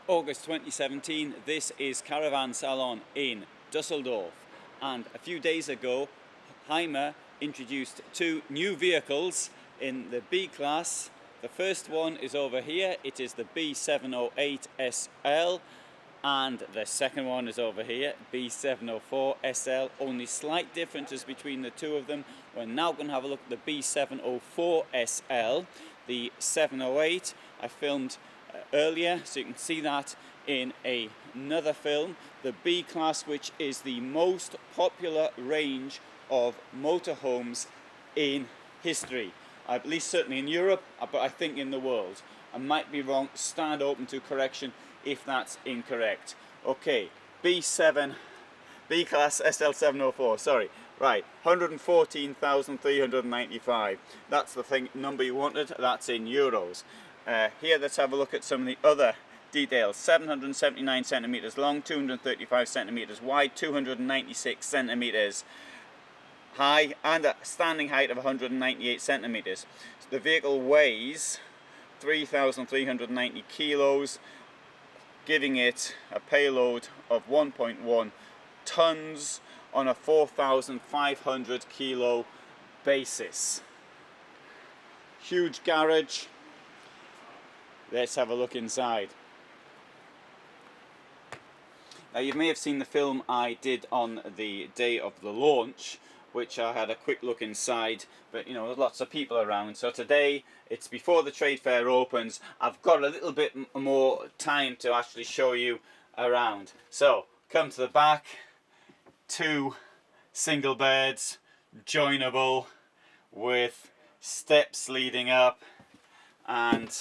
August 2017, this is Caravan Salon in Dusseldorf, and a few days ago Hymer introduced two new vehicles in the B-Class. The first one is over here, it is the B708 SL, and the second one is over here, B704 SL. Only slight differences between the two of them. We're now going to have a look at the B704 SL. The 708 I filmed earlier, so you can see that in another film. The B-Class, which is the most popular range of motorhomes in history, at least certainly in Europe, but I think in the world. I might be wrong, stand open to correction if that's incorrect. Okay, B7 B-Class SL704, sorry, right, 114,395. That's the thing number you wanted, that's in euros. Here, let's have a look at some of the other details. 779 centimeters long, 235 centimeters wide, 296 centimeters high, and a standing height of 198 centimeters. So the vehicle weighs 3,390 kilos, giving it a payload of 1.1 tons on a 4,500 kilo basis. Huge garage. Let's have a look inside. Now, you may have seen the film I did on the day of the launch, which I had a quick look inside, but you know, there's lots of people around, so today it's before the trade fair opens. I've got a little bit more time to actually show you around. So come to the back, two single beds, joinable, with steps leading up, and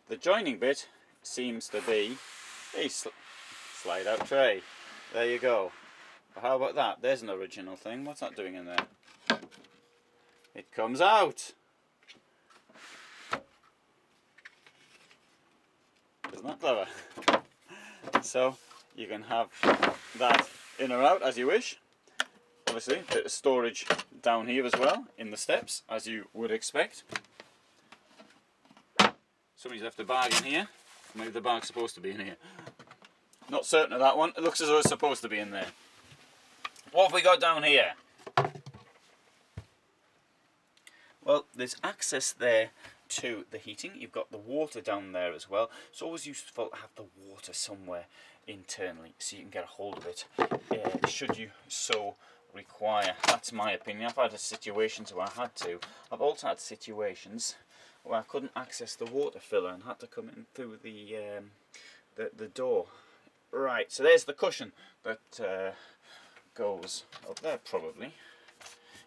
the joining bit seems to be a slide out tray. There you go. How about that? There's an original thing. What's that doing in there? It comes out. Isn't that clever? So you can have that in or out as you wish. Obviously, a bit of storage down here as well in the steps, as you would expect. Somebody's left a bag in here. Maybe the bag's supposed to be in here. Not certain of that one. It looks as though it's supposed to be in there. What have we got down here? Well, there's access there to the heating. You've got the water down there as well. It's always useful to have the water somewhere internally so you can get a hold of it, should you so require. That's my opinion. I've had situations where I had to. I've also had situations where I couldn't access the water filler and had to come in through the door. Right, so there's the cushion that goes up there probably.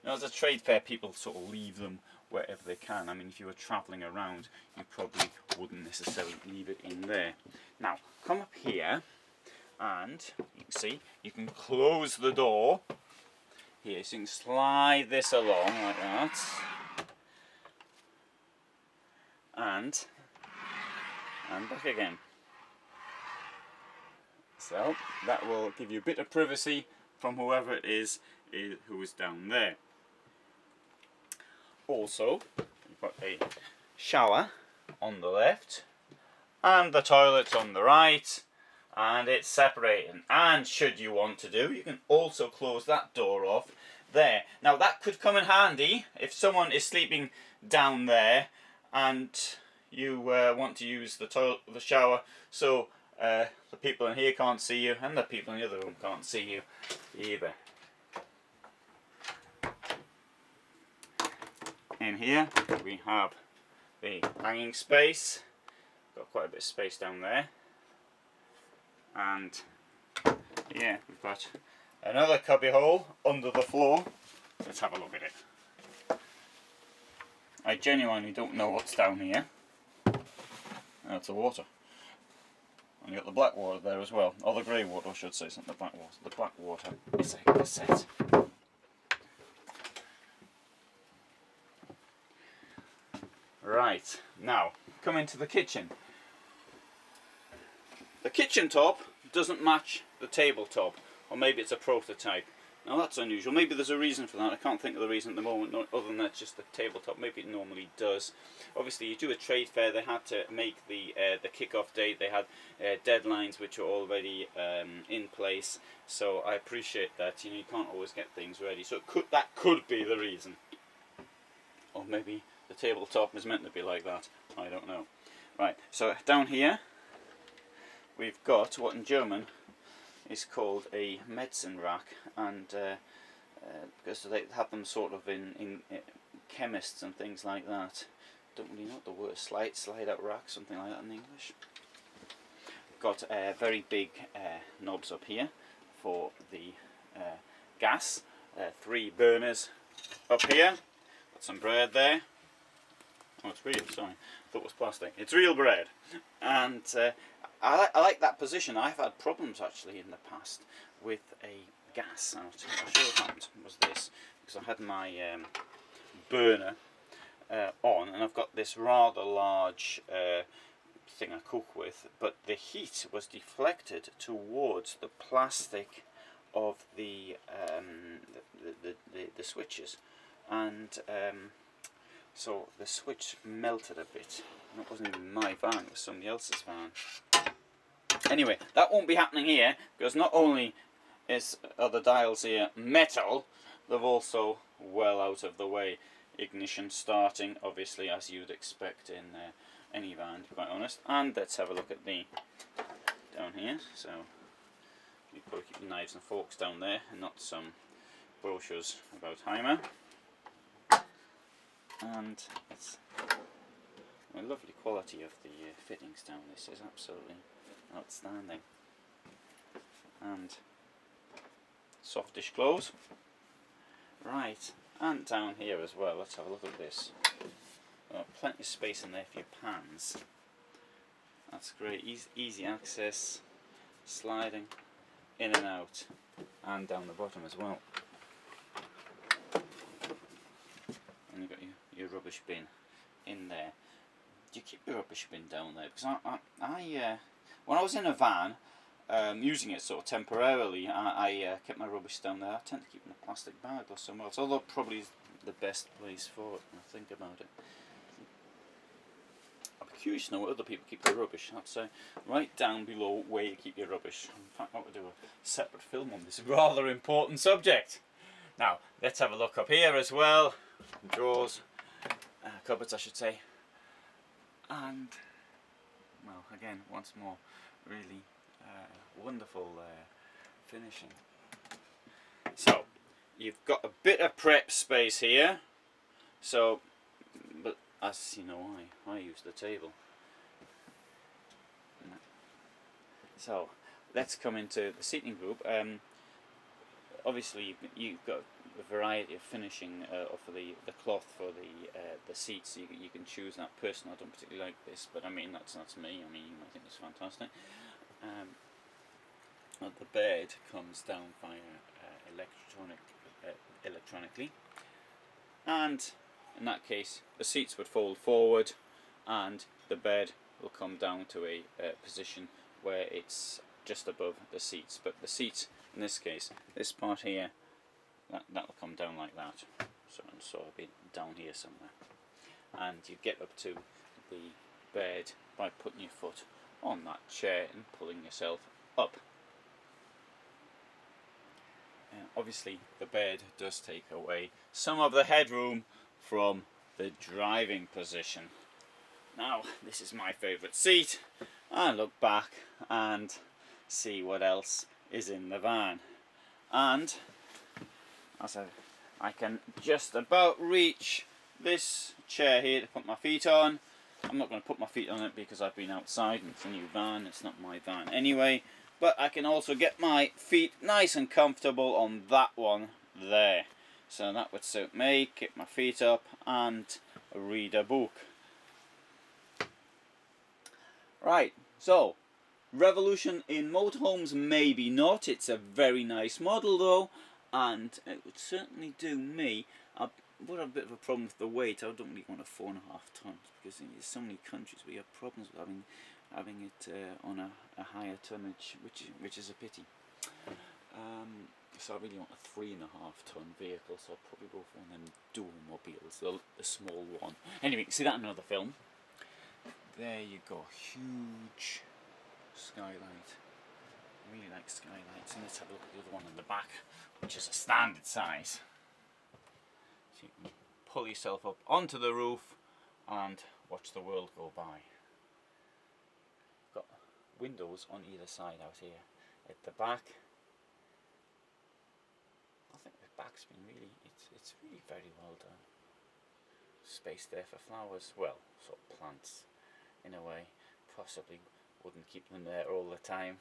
You know, as a trade fair, people sort of leave them wherever they can. I mean, if you were travelling around, you probably wouldn't necessarily leave it in there. Now, come up here, and you can see, you can close the door here, so you can slide this along like that, and back again. So that will give you a bit of privacy from whoever it is who is down there. Also, you've got a shower on the left and the toilet's on the right, and it's separated. And should you want to do, you can also close that door off there. Now that could come in handy if someone is sleeping down there and you want to use the toilet, the shower, so the people in here can't see you, and the people in the other room can't see you either. In here we have the hanging space. Got quite a bit of space down there, and yeah, we've got another cubby hole under the floor. Let's have a look at it. I genuinely don't know what's down here. That's the water. And you got the black water there as well, or the grey water I should say, it's not the black water. The black water is a cassette. Right, now come into the kitchen. The kitchen top doesn't match the tabletop, or maybe it's a prototype. Now that's unusual. Maybe there's a reason for that. I can't think of the reason at the moment, other than that's just the tabletop. Maybe it normally does. Obviously, you do a trade fair. They had to make the kick-off date. They had deadlines which are already in place. So I appreciate that. You know, you can't always get things ready. So that could be the reason. Or maybe the tabletop is meant to be like that. I don't know. Right. So down here we've got what in German is called a medicine rack, and because they have them sort of in chemists and things like that. Don't really know what the word, slide out rack, something like that in English. Got very big knobs up here for the gas, 3 burners up here. Got some bread there. Oh, it's real, sorry, I thought it was plastic. It's real bread. And I like that position. I've had problems actually in the past with a gas. I'll show you what happened was this, because I had my burner on, and I've got this rather large thing I cook with, but the heat was deflected towards the plastic of the switches, and so the switch melted a bit. And it wasn't even my van, it was somebody else's van. Anyway, that won't be happening here, because not only are the dials here metal, they're also well out of the way. Ignition starting, obviously, as you'd expect in any van, to be quite honest. And let's have a look at the down here. So you've got to keep the knives and forks down there, and not some brochures about Hymer. And it's a lovely quality of the fittings down. This is absolutely outstanding. And softish close. Right, and down here as well. Let's have a look at this. Plenty of space in there for your pans. That's great. Easy access, sliding in and out, and down the bottom as well. And you've got your rubbish bin in there. Do you keep your rubbish bin down there? Because I when I was in a van, using it sort of temporarily, I kept my rubbish down there. I tend to keep it in a plastic bag or somewhere else, although probably the best place for it when I think about it. I'd be curious to know where other people keep their rubbish. I'd say right down below where you keep your rubbish. In fact, I ought to do a separate film on this rather important subject. Now, let's have a look up here as well. Drawers, cupboards I should say. And, well, again, once more, really wonderful finishing. So you've got a bit of prep space here, so but as you know, I use the table. So let's come into the seating group. Obviously you've got a variety of finishing for the cloth for the seats. You can choose that. Personally, I don't particularly like this, but I mean that's me. I mean, you might think it's fantastic. The bed comes down via electronically, and in that case the seats would fold forward and the bed will come down to a position where it's just above the seats. But the seat, in this case, this part here, that will come down like that, so it'll be down here somewhere, and you get up to the bed by putting your foot on that chair and pulling yourself up. Obviously the bed does take away some of the headroom from the driving position. Now this is my favourite seat. I look back and see what else is in the van, and as I can just about reach this chair here to put my feet on. I'm not going to put my feet on it because I've been outside and it's a new van, it's not my van anyway, but I can also get my feet nice and comfortable on that one there. So that would suit me. Get my feet up and read a book. Right, so revolution in motorhomes, maybe not. It's a very nice model though, and it would certainly do me. I would have a bit of a problem with the weight. I don't really want a 4.5 tons because there's so many countries where you have problems with having it on a higher tonnage, which is a pity. So I really want a 3.5 ton vehicle, so I'll probably go for one of them dual mobiles, the small one. Anyway, you can see that in another film. There you go, huge skylight. I really like skylights. And let's have a look at the other one in the back, which is a standard size. So you can pull yourself up onto the roof and watch the world go by. Got windows on either side out here. At the back, I think the back's been really, it's really very well done. Space there for flowers, well, sort of plants in a way. Possibly wouldn't keep them there all the time.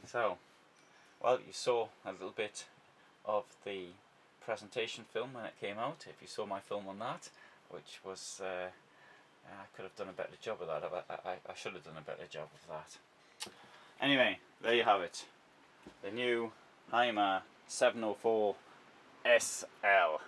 So, well, you saw a little bit of the presentation film when it came out. If you saw my film on that, which was I could have done a better job of that. I should have done a better job of that. Anyway, there you have it. The new Hymer 704 SL.